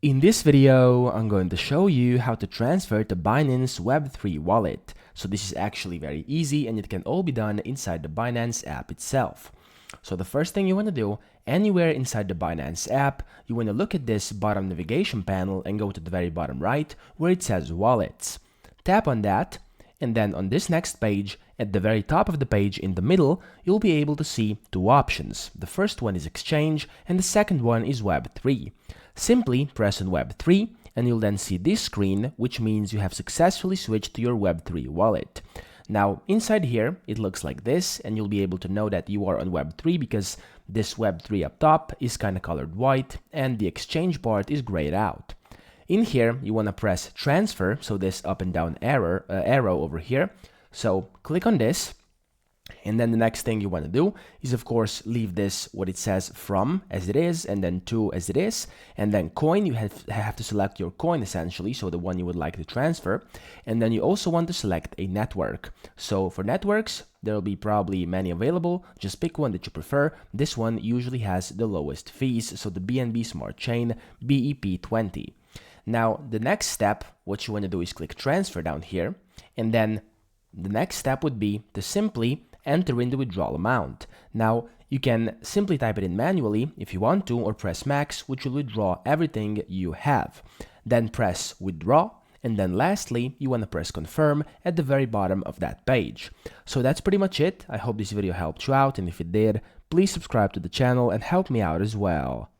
In this video, I'm going to show you how to transfer to Binance Web3 wallet. So this is actually very easy and it can all be done inside the Binance app itself. So the first thing you want to do, anywhere inside the Binance app, you want to look at this bottom navigation panel and go to the very bottom right where it says wallets. Tap on that, and then on this next page, at the very top of the page in the middle, you'll be able to see two options. The first one is Exchange and the second one is Web3. Simply press on Web3 and you'll then see this screen, which means you have successfully switched to your Web3 wallet. Now, inside here, it looks like this, and you'll be able to know that you are on Web3 because this Web3 up top is kind of colored white and the exchange part is grayed out. In here, you want to press transfer, so this up and down arrow over here. So click on this. And then the next thing you want to do is, of course, leave this what it says from as it is and then to as it is. And then coin, you have to select your coin essentially, so the one you would like to transfer. And then you also want to select a network. So for networks, there will be probably many available. Just pick one that you prefer. This one usually has the lowest fees, so the BNB Smart Chain BEP20. Now, the next step, what you want to do is click transfer down here. And then the next step would be to simply enter in the withdrawal amount. Now, you can simply type it in manually if you want to, or press max, which will withdraw everything you have. Then press withdraw, and then lastly, you want to press confirm at the very bottom of that page. So that's pretty much it. I hope this video helped you out, and if it did, please subscribe to the channel and help me out as well.